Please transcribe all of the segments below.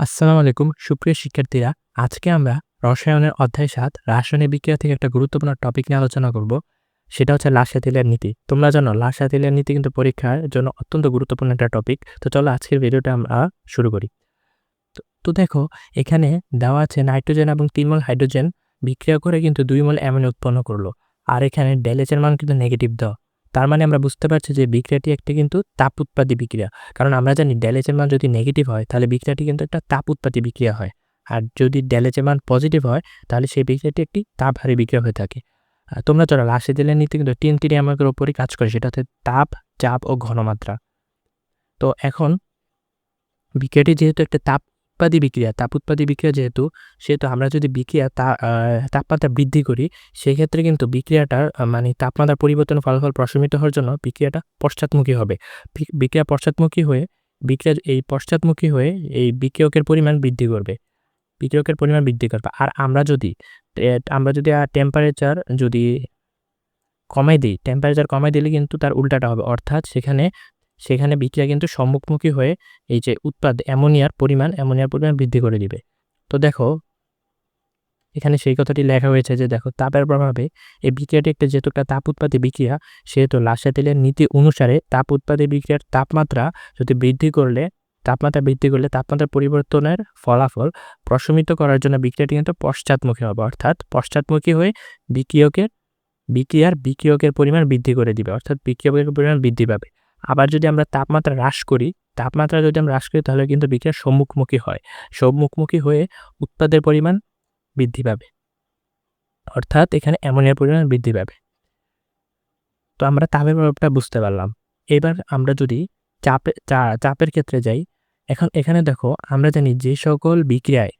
আসসালামু আলাইকুম সুপ্রিয় শিক্ষার্থীরা। আজকে আমরা রসায়নের অধ্যায় ৭ রাসায়নিক বিক্রিয়া থেকে একটা গুরুত্বপূর্ণ টপিক নিয়ে আলোচনা করব। সেটা হচ্ছে লাসা-তেলের নীতি। তোমরা জানো লাসা-তেলের নীতি কিন্তু পরীক্ষার জন্য অত্যন্ত গুরুত্বপূর্ণ একটা টপিক। তো চলো আজকের ভিডিওটা আমরা শুরু করি। তো দেখো এখানে দেওয়া আছে নাইট্রোজেন এবং ৩ মোল হাইড্রোজেন বিক্রিয়া করে কিন্তু ২ মোল অ্যামোনিয়া উৎপন্ন করলো। আর এখানে ΔH এর মান কিন্তু নেগেটিভ দেওয়া। তার মানে আমরা বুঝতে পারছি যে বিক্রিয়াটি একটা কিন্তু তাপ উৎপাদী বিক্রিয়া। কারণ আমরা জানি ΔH এর মান যদি নেগেটিভ হয় তাহলে বিক্রিয়াটি কিন্তু একটা তাপ উৎপাদী বিক্রিয়া হয়। আর যদি ΔH এর মান পজিটিভ হয় তাহলে সেই বিক্রিয়াটি একটি তাপহারী বিক্রিয়া হয়ে থাকে। তোমরা জানো লাসা-তেলের নীতি কিন্তু ৩টি নিয়ামকের উপরই কাজ করে, সেটা হচ্ছে তাপ, চাপ ও ঘনমাত্রা। তো এখন বিক্রিয়াটি যেহেতু একটা তাপ উৎপাদী বিক্রিয়া সেহেতু আমরা যদি তাপমাত্রা বৃদ্ধি করি, সেক্ষেত্রে কিন্তু বিক্রিয়াটার মানে তাপমাত্রার পরিবর্তনের ফলাফল প্রশমিত হওয়ার জন্য বিক্রিয়াটা পশ্চাৎমুখী হবে। বিক্রিয়া পশ্চাৎমুখী হয়ে এই বিক্রিয়কের পরিমাণ বৃদ্ধি করবে। আর আমরা যদি টেম্পারেচার কমাই দিলে কিন্তু তার উল্টাটা হবে। অর্থাৎ সেখানে বিক্রিয়া কিন্তু সম্মুখমুখী হয়ে এই যে অ্যামোনিয়ার পরিমাণ বৃদ্ধি করে দিবে। তো দেখো এখানে সেই কথাটি লেখা হয়েছে যে দেখো তাপের প্রভাবে এই বিক্রিয়াটি যেহেতু একটা তাপ উৎপাদী বিক্রিয়া, সেহেতু লাসা-তেলের নীতি অনুসারে তাপ উৎপাদী বিক্রিয়ার তাপমাত্রা বৃদ্ধি করলে তাপমাত্রা পরিবর্তনের ফলাফল প্রশমিত করার জন্য বিক্রিয়াটি কিন্তু পশ্চাৎমুখী হবে। অর্থাৎ পশ্চাৎমুখী হয়ে বিক্রিয়কের পরিমাণ বৃদ্ধি করে দিবে। অর্থাৎ বিক্রিয়কের পরিমাণ বৃদ্ধি পাবে। আবার যদি আমরা তাপমাত্রা হ্রাস করি তাহলে কিন্তু বিক্রিয়া সম্মুখমুখী হয়ে উৎপাদের পরিমাণ বৃদ্ধি পাবে। অর্থাৎ এখানে অ্যামোনিয়ার পরিমাণ বৃদ্ধি পাবে। তো আমরা তাপের প্রভাবটা বুঝতে পারলাম। এবার আমরা যদি চাপের ক্ষেত্রে যাই, এখানে দেখো আমরা জানি যে সকল বিক্রিয়ায়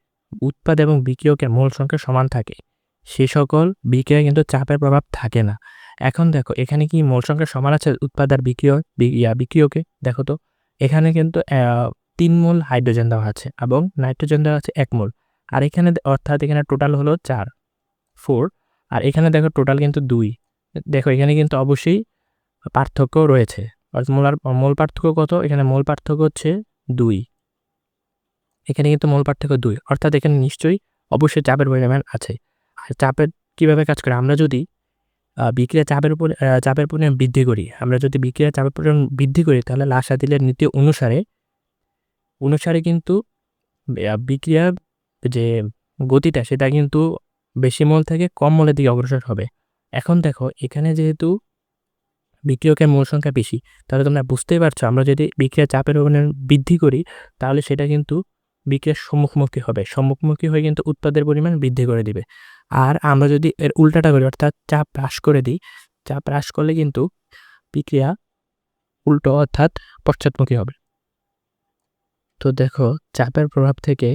উৎপাদ এবং বিক্রিয়কের মোল সংখ্যা সমান থাকে সে সকল বিক্রিয়ায় কিন্তু চাপের প্রভাব থাকে না। এখন দেখো এখানে কি মোল সংখ্যা সমান আছে উৎপাদ আর বিক্রিয়কে? দেখো তো এখানে কিন্তু ৩ মোল হাইড্রোজেন দেওয়া আছে এবং নাইট্রোজেন দেওয়া আছে ১ মোল। আর অর্থাৎ এখানে টোটাল হলো ৪ আর এখানে দেখো টোটাল কিন্তু ২। দেখো এখানে কিন্তু অবশ্যই পার্থক্য রয়েছে। মোল পার্থক্য কত? এখানে মোল পার্থক্য হচ্ছে ২। এখানে কিন্তু মোল পার্থক্য ২। অর্থাৎ এখানে অবশ্যই চাপের পরিমাণ আছে। আর চাপের কিভাবে কাজ করে? আমরা যদি বিক্রিয়ার চাপের পরিমাণ বৃদ্ধি করি তাহলে লাসা-তেলের নীতি অনুসারে কিন্তু বিক্রিয়ার যে গতিটা সেটা কিন্তু বেশি মোল থেকে কম মোলের দিকে অগ্রসর হবে। এখন দেখো এখানে যেহেতু বিক্রিয়কের মোল সংখ্যা বেশি, তাহলে তোমরা বুঝতেই পারছো আমরা যদি বিক্রিয়ার চাপের পরিমাণ বৃদ্ধি করি তাহলে সেটা কিন্তু বিক্রিয়ার সম্মুখমুখী হয়ে কিন্তু উৎপাদের পরিমাণ বৃদ্ধি করে দিবে। আর আমরা যদি এর উল্টাটা করি অর্থাৎ চাপ হ্রাস করে দিই, চাপ হ্রাস করলে কিন্তু বিক্রিয়া অর্থাৎ পশ্চাৎমুখী হবে। তো দেখো চাপের প্রভাব থেকে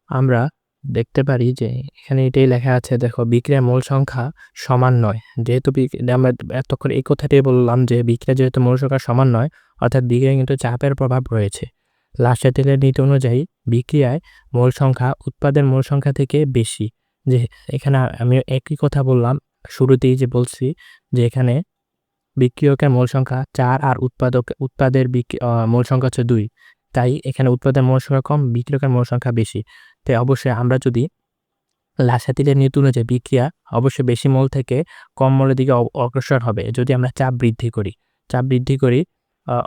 আমরা দেখতে পারি যে এখানে এটাই লেখা আছে, দেখো বিক্রিয়ার মোল সংখ্যা সমান নয়। যেহেতু আমরা এতক্ষণ এই কথাটাই বললাম যে বিক্রিয়া যেহেতু মোল সংখ্যা সমান নয়, অর্থাৎ বিক্রিয়ায় কিন্তু চাপের প্রভাব রয়েছে। লাসা-তেলের নীতি অনুযায়ী বিক্রিয়ায় মোল সংখ্যা উৎপাদের মোল সংখ্যা থেকে বেশি। যে এখানে আমি একই কথা বললাম শুরুতেই যে বলছি যে এখানে বিক্রিয়কের মোল সংখ্যা ৪ আর উৎপাদের মোল সংখ্যা হচ্ছে ২। তাই এখানে উৎপাদের মোল সংখ্যা কম, বিক্রিয়কের মোল সংখ্যা বেশি। তাই অবশ্যই আমরা যদি লাসা-তেলের নীতি অনুযায়ী বিক্রিয়া অবশ্যই বেশি মোল থেকে কম মোলের দিকে অগ্রসর হবে যদি আমরা চাপ বৃদ্ধি করি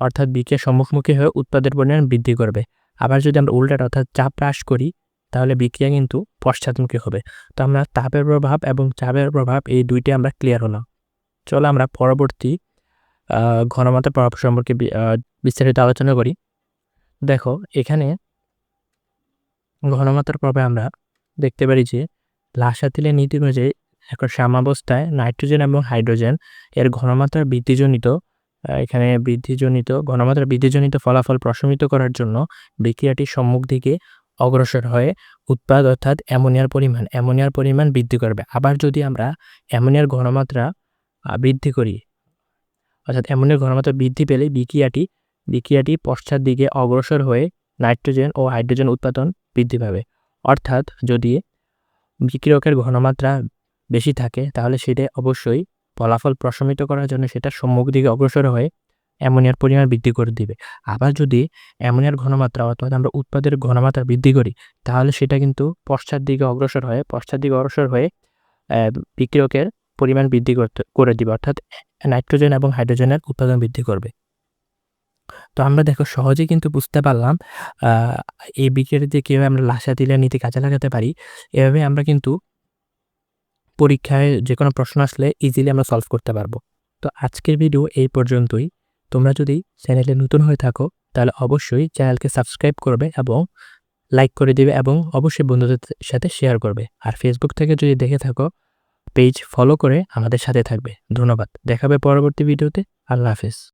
অর্থাৎ বিক্রিয়া সম্মুখমুখী হয়ে উৎপাদের পরিমাণ বৃদ্ধি করবে। আবার যদি আমরা উল্টাটা অর্থাৎ চাপ হ্রাস করি তাহলে বিক্রিয়া কিন্তু পশ্চাৎমুখী হবে। তো আমরা তাপের প্রভাব এবং চাপের প্রভাব এই দুইটি আমরা ক্লিয়ার হলাম। চলো আমরা পরবর্তী ঘনমাত্রার প্রভাব সম্পর্কে বিস্তারিত আলোচনা করি। দেখো এখানে ঘনমাত্রার প্রভাবে আমরা দেখতে পারি যে লাসা-তেলের নীতি অনুযায়ী এখন সাম্যাবস্থায় নাইট্রোজেন এবং হাইড্রোজেন এর ঘনমাত্রা বৃদ্ধিজনিত ফলাফল প্রশমিত করার জন্য বিক্রিয়াটি সম্মুখ দিকে অগ্রসর হয়ে উৎপাদ অর্থাৎ অ্যামোনিয়ার পরিমাণ বৃদ্ধি করবে। আবার যদি আমরা অ্যামোনিয়ার ঘনমাত্রা বৃদ্ধি করি অর্থাৎ অ্যামোনিয়ার ঘনমাত্রা বৃদ্ধি পেলে বিক্রিয়াটি পশ্চাৎ দিকে অগ্রসর হয়ে নাইট্রোজেন ও হাইড্রোজেন উৎপাদন বৃদ্ধি পাবে। অর্থাৎ যদি বিক্রিয়কের ঘনমাত্রা বেশি থাকে তাহলে সেটা অবশ্যই ফলাফল প্রশমিত করার জন্য সেটা সম্মুখ দিকে অগ্রসর হয়ে অ্যামোনিয়ার পরিমাণ বৃদ্ধি করে দিবে। আবার যদি অ্যামোনিয়ার ঘনমাত্রা অর্থাৎ আমরা উৎপাদের ঘনমাত্রা বৃদ্ধি করি, তাহলে সেটা কিন্তু পশ্চাৎ দিকে অগ্রসর হয়ে বিক্রিয়কের পরিমাণ বৃদ্ধি করে দিবে, অর্থাৎ নাইট্রোজেন এবং হাইড্রোজেনের উৎপাদন বৃদ্ধি করবে। তো আমরা দেখো সহজেই কিন্তু বুঝতে পারলাম আ এই বিক্রিয়াটিতে কিভাবে আমরা লাসা-তিলা নীতি কাজে লাগাতে পারি। এভাবে আমরা কিন্তু পরীক্ষায় যেকোনো প্রশ্ন আসলে ইজিলি আমরা সলভ করতে পারবো। তো আজকের ভিডিও এই পর্যন্তই। তোমরা যদি চ্যানেলে নতুন হয়ে থাকো, তাহলে অবশ্যই চ্যানেলকে সাবস্ক্রাইব করবে এবং লাইক করে দিবে এবং অবশ্যই বন্ধুদের সাথে শেয়ার করবে। আর ফেসবুক থেকে যদি দেখে থাকো, পেজ ফলো করে আমাদের সাথে থাকবে। ধন্যবাদ। দেখা হবে পরবর্তী ভিডিওতে। আল্লাহ হাফেজ।